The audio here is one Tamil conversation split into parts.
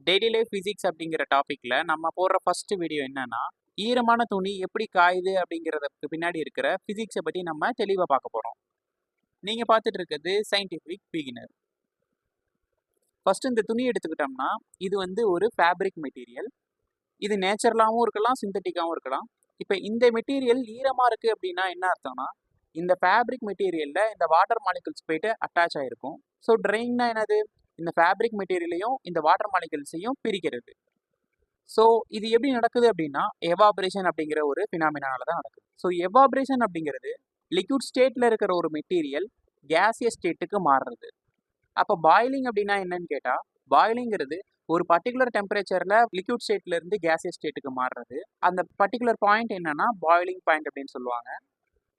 டெய்லி லைஃப் ஃபிசிக்ஸ் அப்படிங்கிற டாபிக்ல நம்ம போடுற ஃபர்ஸ்ட் வீடியோ என்னன்னா, ஈரமான துணி எப்படி காயுது அப்படிங்கிறதுக்கு பின்னாடி இருக்கிற ஃபிசிக்ஸை பத்தி நம்ம தெளிவா பார்க்க போறோம். நீங்க பார்த்துட்டு இருக்கிறது சயின்டிஃபிக் பிகினர். ஃபர்ஸ்ட் இந்த துணி எடுத்துக்கிட்டோம்னா, இது வந்து ஒரு ஃபேப்ரிக் மெட்டீரியல். இது நேச்சுரலாகவும் இருக்கலாம், சிந்தட்டிக்காகவும் இருக்கலாம். இப்போ இந்த மெட்டீரியல் ஈரமா இருக்கு அப்படின்னா என்ன அர்த்தம்னா, இந்த ஃபேப்ரிக் மெட்டீரியல்ல இந்த வாட்டர் மாலிகுல்ஸ் போயிட்டு அட்டாச் ஆயிருக்கும். ஸோ ட்ரைன்னா என்னது? இந்த ஃபேப்ரிக் மெட்டீரியலையும் இந்த வாட்டர் மாலிகுல்ஸையும் பிரிக்கிறது. ஸோ இது எப்படி நடக்குது அப்படின்னா, எவாபரேஷன் அப்படிங்கிற ஒரு ஃபினாமினால தான் நடக்குது. ஸோ எவாபரேஷன் அப்படிங்கிறது லிக்விட் ஸ்டேட்ல இருக்கிற ஒரு மெட்டீரியல் கேசியஸ் ஸ்டேட்டுக்கு மாறுறது. அப்போ பாயிலிங் அப்படின்னா என்னன்னு கேட்டால், பாயிலிங்கிறது ஒரு பர்டிகுலர் டெம்பரேச்சரில் லிக்விட் ஸ்டேட்ல இருந்து கேசியஸ் ஸ்டேட்டுக்கு மாறுறது. அந்த பர்டிகுலர் பாயிண்ட் என்னன்னா பாயிலிங் பாயிண்ட் அப்படின்னு சொல்லுவாங்க.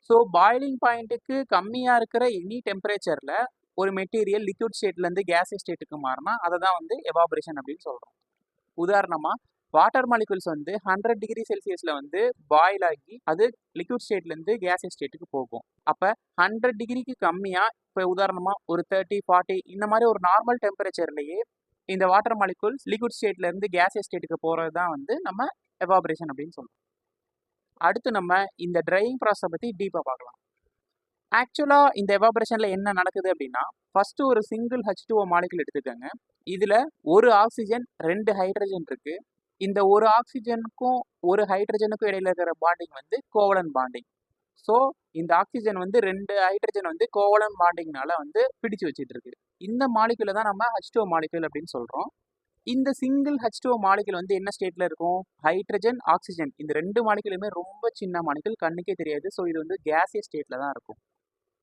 ஸோ பாயிலிங் பாயிண்ட்டுக்கு கம்மியாக இருக்கிற எனி டெம்பரேச்சரில் ஒரு மெட்டீரியல் லிக்விட் ஸ்டேட்லேருந்து கேசியஸ் ஸ்டேட்டுக்கு மாறினா அதை தான் வந்து எவாபரேஷன் அப்படின்னு சொல்கிறோம். உதாரணமாக வாட்டர் மாலிகுல்ஸ் வந்து 100 டிகிரி செல்சியஸில் வந்து பாயில் ஆகி அது லிக்விட் ஸ்டேட்லேருந்து கேசியஸ் ஸ்டேட்டுக்கு போகும். அப்போ 100 டிகிரிக்கு கம்மியாக, இப்போ உதாரணமாக ஒரு 30, 40 இந்த மாதிரி ஒரு நார்மல் டெம்பரேச்சர்லேயே இந்த வாட்டர் மாலிகுல்ஸ் லிக்விட் ஸ்டேட்லேருந்து கேசியஸ் ஸ்டேட்டுக்கு போகிறது தான் வந்து நம்ம எவாபரேஷன் அப்படின்னு சொல்கிறோம். அடுத்து நம்ம இந்த ட்ரையிங் ப்ராசஸை பற்றி டீப்பாக பார்க்கலாம். ஆக்சுவலாக இந்த எவாபரேஷனில் என்ன நடக்குது அப்படின்னா, ஃபர்ஸ்ட் ஒரு சிங்கிள் H2O மாலிகுல் எடுத்துக்கோங்க. இதில் ஒரு ஆக்சிஜன் 2 ஹைட்ரஜன் இருக்கு. இந்த ஒரு ஆக்சிஜனுக்கும் ஒரு ஹைட்ரஜனுக்கும் இடையில இருக்கிற பாண்டிங் வந்து கோவலன் பாண்டிங். ஸோ இந்த ஆக்சிஜன் வந்து 2 ஹைட்ரஜன் வந்து கோவலன் பாண்டிங்னால வந்து பிடிச்சு வச்சுட்டு இருக்கு. இந்த மாலிகுலை தான் நம்ம H2O மாலிகுல் அப்படின்னு சொல்கிறோம். இந்த சிங்கிள் H2O மாலிகுல் வந்து என்ன ஸ்டேட்ல இருக்கும்? ஹைட்ரஜன், ஆக்சிஜன் இந்த 2 மாலிகுலுமே ரொம்ப சின்ன மாலிகுல், கண்ணுக்கே தெரியாது. ஸோ இது வந்து கேசியஸ் ஸ்டேட்ல தான் இருக்கும்.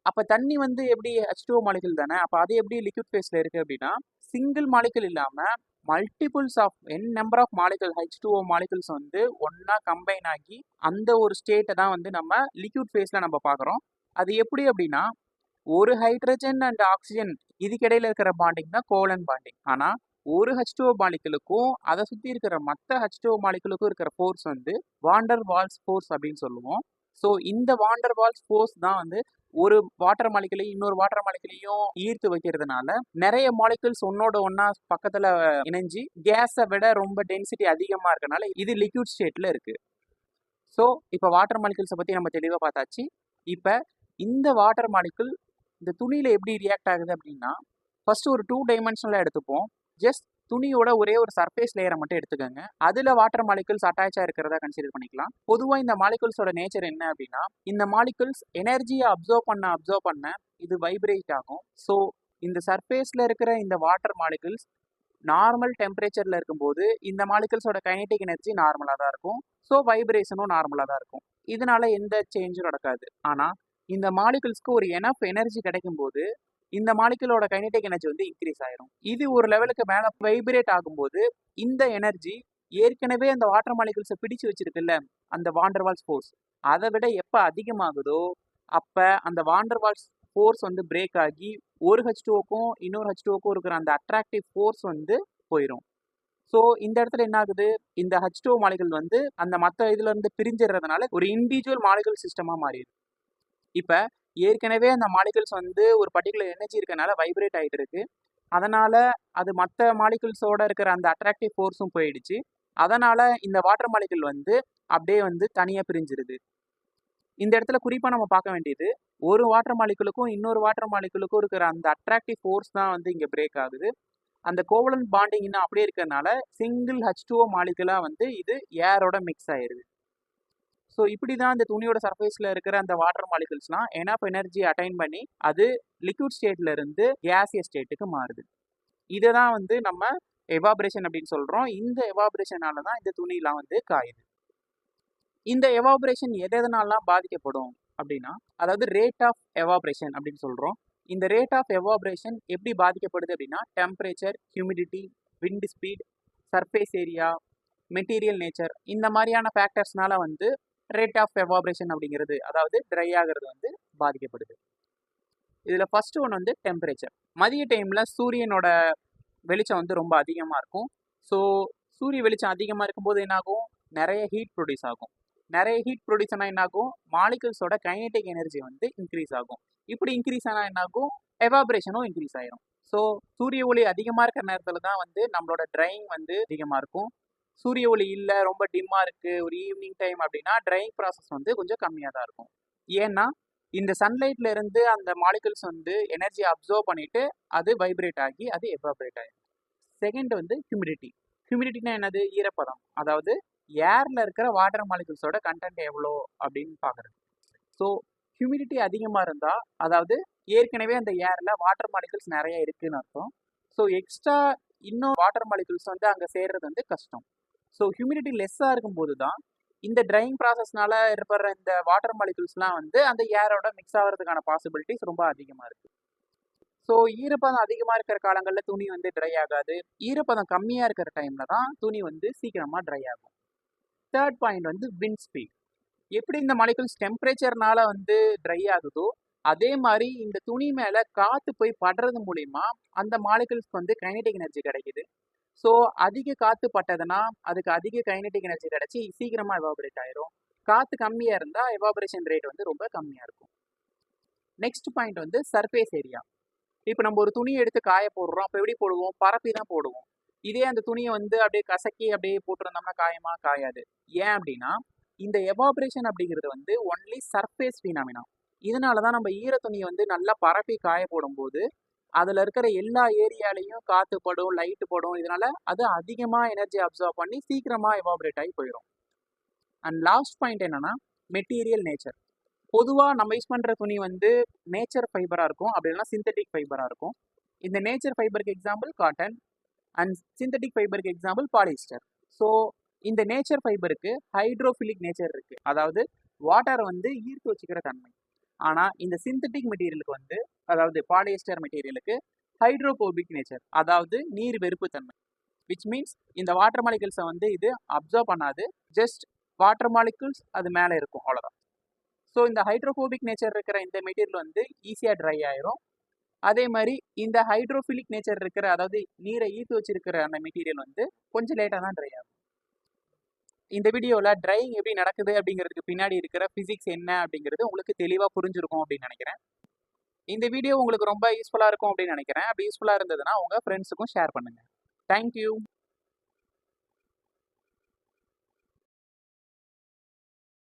அப்போ தண்ணி வந்து எப்படி H2O மாலிகுல் தானே, அப்போ அது எப்படி லிக்விட் ஃபேஸில் இருக்குது அப்படின்னா, சிங்கிள் மாலிகுல் இல்லாமல் multiples of number of molecule H2O molecules வந்து ஒன்றா கம்பைன் ஆகி அந்த ஒரு ஸ்டேட்டை தான் வந்து நம்ம லிக்விட் ஃபேஸில் நம்ம பார்க்குறோம். அது எப்படி அப்படின்னா, ஒரு ஹைட்ரஜன் அண்ட் ஆக்சிஜன் இதுக்கிடையில் இருக்கிற பாண்டிங் தான் கோவலன் பாண்டிங். ஆனால் ஒரு H2O மாலிகுலுக்கும் அதை சுற்றி இருக்கிற மற்ற H2O மாலிகுலுக்கும் இருக்கிற ஃபோர்ஸ் வந்து வாண்டர் வால்ஸ் ஃபோர்ஸ் அப்படின்னு சொல்லுவோம். ஸோ இந்த வாண்டர் வால்ஸ் ஃபோர்ஸ் தான் வந்து ஒரு வாட்டர் மாலிகுலையும் இன்னொரு வாட்டர் மாலிகுலையும் ஈர்த்து வைக்கிறதுனால நிறைய மாலிகுல்ஸ் ஒன்னோட ஒன்னா பக்கத்துல இணைஞ்சு கேஸை விட ரொம்ப டென்சிட்டி அதிகமா இருக்கனால இது லிக்விட் ஸ்டேட்ல இருக்கு. ஸோ இப்போ வாட்டர் மாலிகுல்ஸை பத்தி நம்ம தெளிவாக பார்த்தாச்சு. இப்போ இந்த வாட்டர் மாலிகுல் இந்த துணியில எப்படி ரியாக்ட் ஆகுது அப்படின்னா, ஃபர்ஸ்ட் ஒரு 2 டைமென்ஷனலா எடுத்துப்போம். ஜஸ்ட் துணியோட ஒரே ஒரு சர்ஃபேஸ் லேயரை மட்டும் எடுத்துக்கோங்க. அதுல வாட்டர் மாலிகுல்ஸ் அட்டாச்சா இருக்கிறதா கன்சிடர் பண்ணிக்கலாம். பொதுவாக இந்த மாலிகுல்ஸோட நேச்சர் என்ன அப்படின்னா, இந்த மாலிகுல்ஸ் எனர்ஜியை அப்சர்வ் பண்ண இது வைப்ரேட் ஆகும். ஸோ இந்த சர்ஃபேஸ்ல இருக்கிற இந்த வாட்டர் மாலிகுல்ஸ் நார்மல் டெம்பரேச்சர்ல இருக்கும்போது இந்த மாலிகுல்ஸோட கைனெட்டிக் எனர்ஜி நார்மலாக தான் இருக்கும். ஸோ வைப்ரேஷனும் நார்மலாக தான் இருக்கும். இதனால எந்த சேஞ்சும் நடக்காது. ஆனால் இந்த மாலிகுல்ஸ்க்கு ஒரு எனஃப் எனர்ஜி கிடைக்கும் போது இந்த மாலிகுலோட கைனெட்டிக் எனர்ஜி வந்து இன்க்ரீஸ் ஆயிரும். இது ஒரு லெவலுக்கு மேலே வைப்ரேட் ஆகும்போது இந்த எனர்ஜி ஏற்கனவே அந்த வாட்டர் மாலிகுல்ஸை பிடிச்சு வச்சிருக்குல்ல அந்த வாண்டர்வால்ஸ் ஃபோர்ஸ், அதை விட எப்போ அதிகமாகுதோ அப்போ அந்த வாண்டர்வால்ஸ் ஃபோர்ஸ் வந்து பிரேக் ஆகி ஒரு H2Oக்கும் இன்னொரு H2Oக்கும் இருக்கிற அந்த அட்ராக்டிவ் ஃபோர்ஸ் வந்து போயிடும். ஸோ இந்த இடத்துல என்ன ஆகுது, இந்த H2O மாலிகுல் வந்து அந்த மற்ற இதுல இருந்து பிரிஞ்சிடுறதுனால ஒரு இண்டிவிஜுவல் மாலிகுல் சிஸ்டமாக மாறிடுது. இப்போ ஏற்கனவே அந்த மாலிகுல்ஸ் வந்து ஒரு பர்டிகுலர் எனர்ஜி இருக்கனால வைப்ரேட் ஆகிட்டு இருக்கு. அதனால அது மற்ற மாலிகுல்ஸோட இருக்கிற அந்த அட்ராக்டிவ் ஃபோர்ஸும் போயிடுச்சு. அதனால இந்த வாட்டர் மாலிகுல் வந்து அப்படியே வந்து தனியாக பிரிஞ்சிருது. இந்த இடத்துல குறிப்பாக நம்ம பார்க்க வேண்டியது, ஒரு வாட்டர் மாலிகுலுக்கும் இன்னொரு வாட்டர் மாலிகுலுக்கும் இருக்கிற அந்த அட்ராக்டிவ் ஃபோர்ஸ் தான் வந்து இங்கே பிரேக் ஆகுது. அந்த கோவலன்ட் பாண்டிங் இன்னும் அப்படியே இருக்கிறதுனால சிங்கிள் H2O மாலிகுலாக வந்து இது ஏரோட மிக்ஸ் ஆயிருது. ஸோ இப்படி தான் இந்த துணியோட சர்ஃபேஸில் இருக்கிற அந்த வாட்டர் மாலிகுல்ஸ்லாம் எனஃப் எனர்ஜி அட்டைன் பண்ணி அது லிக்விட் ஸ்டேட்ல இருந்து கேசியஸ் ஸ்டேட்டுக்கு மாறுது. இதை தான் வந்து நம்ம எவாபரேஷன் அப்படின்னு சொல்கிறோம். இந்த எவாபரேஷனால தான் இந்த துணிலாம் வந்து காயுது. இந்த எவாபரேஷன் எதனாலாம் பாதிக்கப்படும் அப்படின்னா, அதாவது ரேட் ஆஃப் எவாபரேஷன் அப்படின்னு சொல்கிறோம். இந்த ரேட் ஆஃப் எவாபரேஷன் எப்படி பாதிக்கப்படுது அப்படின்னா, temperature, humidity, wind speed, surface area, material nature இந்த மாதிரியான ஃபேக்டர்ஸ்னால வந்து ரேட் ஆஃப் எவாபரேஷன் அப்படிங்கிறது, அதாவது ட்ரை ஆகிறது வந்து பாதிக்கப்படுது. இதில் ஃபர்ஸ்ட் ஒன்று வந்து டெம்பரேச்சர். மதிய டைமில் சூரியனோட வெளிச்சம் வந்து ரொம்ப அதிகமாக இருக்கும். ஸோ சூரிய வெளிச்சம் அதிகமாக இருக்கும்போது என்னாகும், நிறைய ஹீட் ப்ரொடியூஸ் ஆகும். நிறைய ஹீட் ப்ரொடியூஸ் ஆனால் என்னாகும், மாலிகுல்ஸோட கைனெட்டிக் எனர்ஜி வந்து இன்க்ரீஸ் ஆகும். இப்படி இன்க்ரீஸ் ஆனால் என்னாகும், எவாபரேஷனும் இன்க்ரீஸ் ஆயிரும். ஸோ சூரிய ஒளி அதிகமாக இருக்கிற நேரத்தில் தான் வந்து நம்மளோட ட்ரையிங் வந்து அதிகமாக இருக்கும். சூரிய ஒளி இல்லை, ரொம்ப டிம்மாக இருக்குது, ஒரு ஈவினிங் டைம் அப்படின்னா ட்ரையிங் ப்ராசஸ் வந்து கொஞ்சம் கம்மியாக தான் இருக்கும். ஏன்னா இந்த சன்லைட்ல இருந்து அந்த மாலிகுல்ஸ் வந்து எனர்ஜி அப்சர்வ் பண்ணிட்டு அது வைப்ரேட் ஆகி அது எவாபரேட் ஆயிடும். செகண்ட் வந்து ஹியூமிடிட்டி. ஹியூமிடிட்டினா என்னது? ஈரப்பதம். அதாவது ஏர்ல இருக்கிற வாட்டர் மாலிகுல்ஸோட கண்டென்ட் எவ்வளோ அப்படின்னு பார்க்குறது. ஸோ ஹியூமிடிட்டி அதிகமாக இருந்தால், அதாவது ஏற்கனவே அந்த ஏரில் வாட்டர் மாலிகுல்ஸ் நிறைய இருக்குன்னு அர்த்தம். ஸோ எக்ஸ்ட்ரா இன்னும் வாட்டர் மாலிகுல்ஸ் வந்து அங்கே சேர்றது வந்து கஷ்டம். ஸோ ஹியூமிடிட்டி லெஸ்ஸாக இருக்கும்போது தான் இந்த ட்ரையிங் ப்ராசஸ்னால ஏற்படுற இந்த வாட்டர் மாலிகுல்ஸ்லாம் வந்து அந்த ஏரோட மிக்ஸ் ஆகிறதுக்கான பாசிபிலிட்டிஸ் ரொம்ப அதிகமாக இருக்குது. ஸோ ஈரப்பதம் அதிகமாக இருக்கிற காலங்களில் துணி வந்து ட்ரை ஆகாது. ஈரப்பதம் கம்மியாக இருக்கிற டைமில் தான் துணி வந்து சீக்கிரமாக ட்ரை ஆகும். தேர்ட் பாயிண்ட் வந்து விண்ட் ஸ்பீட். எப்படி இந்த மாலிகுல்ஸ் டெம்பரேச்சர்னால வந்து ட்ரை ஆகுதோ, அதே மாதிரி இந்த துணி மேலே காற்று போய் படுறது மூலிமா அந்த மாலிகுல்ஸ்க்கு வந்து கைனடிக் எனர்ஜி கிடைக்குது. ஸோ அதிக காற்று பட்டதுன்னா அதுக்கு அதிக கைனடிக் எனர்ஜி கிடைச்சி சீக்கிரமாக எவாபரேட் ஆயிரும். காற்று கம்மியாக இருந்தால் எவாபரேஷன் ரேட் வந்து ரொம்ப கம்மியாக இருக்கும். நெக்ஸ்ட் பாயிண்ட் வந்து சர்ஃபேஸ் ஏரியா. இப்போ நம்ம ஒரு துணியை எடுத்து காய போடுறோம். அப்போ எப்படி போடுவோம்? பரப்பி தான் போடுவோம். இதே அந்த துணியை வந்து அப்படியே கசக்கி அப்படியே போட்டிருந்தோம்னா காயமா? காயாது. ஏன் அப்படின்னா இந்த எவாபரேஷன் அப்படிங்கிறது வந்து ஒன்லி சர்ஃபேஸ் ஃபினாமினா. இதனால தான் நம்ம ஈர துணியை வந்து நல்லா பரப்பி காய போடும்போது அதில் இருக்கிற எல்லா ஏரியாலையும் காற்று படும், லைட்டு படும். இதனால அது அதிகமாக எனர்ஜி அப்சர்வ் பண்ணி சீக்கிரமாக எவாபரேட் ஆகி போயிடும். அண்ட் லாஸ்ட் பாயிண்ட் என்னன்னா மெட்டீரியல் நேச்சர். பொதுவாக நம்ம யூஸ் பண்ணுற துணி வந்து நேச்சர் ஃபைபராக இருக்கும், அப்படி இல்லைனா சிந்தட்டிக் ஃபைபராக இருக்கும். இந்த நேச்சர் ஃபைபருக்கு எக்ஸாம்பிள் காட்டன் அண்ட் சிந்தட்டிக் ஃபைபருக்கு எக்ஸாம்பிள் பாலிஸ்டர். ஸோ இந்த நேச்சர் ஃபைபருக்கு ஹைட்ரோஃபிலிக் நேச்சர் இருக்குது, அதாவது வாட்டரை வந்து ஈர்த்து வச்சுக்கிற தன்மை. ஆனால் இந்த சிந்தட்டிக் மெட்டீரியலுக்கு வந்து, அதாவது பாலிஸ்டர் மெட்டீரியலுக்கு ஹைட்ரோபோபிக் நேச்சர், அதாவது நீர் வெறுப்பு தன்மை. விச் மீன்ஸ் இந்த வாட்டர் மாலிகுல்ஸை வந்து இது அப்சர்வ் பண்ணாது, ஜஸ்ட் வாட்டர் மாலிகுல்ஸ் அது மேலே இருக்கும், அவ்வளோதான். ஸோ இந்த ஹைட்ரோபோபிக் நேச்சர் இருக்கிற இந்த மெட்டீரியல் வந்து ஈஸியாக ட்ரை ஆயிரும். அதே மாதிரி இந்த ஹைட்ரோஃபிலிக் நேச்சர் இருக்கிற, அதாவது நீரை ஈர்த்து வச்சிருக்கிற அந்த மெட்டீரியல் வந்து கொஞ்சம் லேட்டாக தான் ட்ரை ஆகும். இந்த வீடியோவில் ட்ரையிங் எப்படி நடக்குது அப்படிங்கிறதுக்கு பின்னாடி இருக்கிற ஃபிசிக்ஸ் என்ன அப்படிங்கிறது உங்களுக்கு தெளிவாக புரிஞ்சிருக்கும் அப்படின்னு நினைக்கிறேன். இந்த வீடியோ உங்களுக்கு ரொம்ப யூஸ்ஃபுல்லாக இருக்கும் அப்படின்னு நினைக்கிறேன். அப்படி யூஸ்ஃபுல்லாக இருந்ததுன்னா உங்கள் ஃப்ரெண்ட்ஸுக்கும் ஷேர் பண்ணுங்கள். தேங்க்யூ.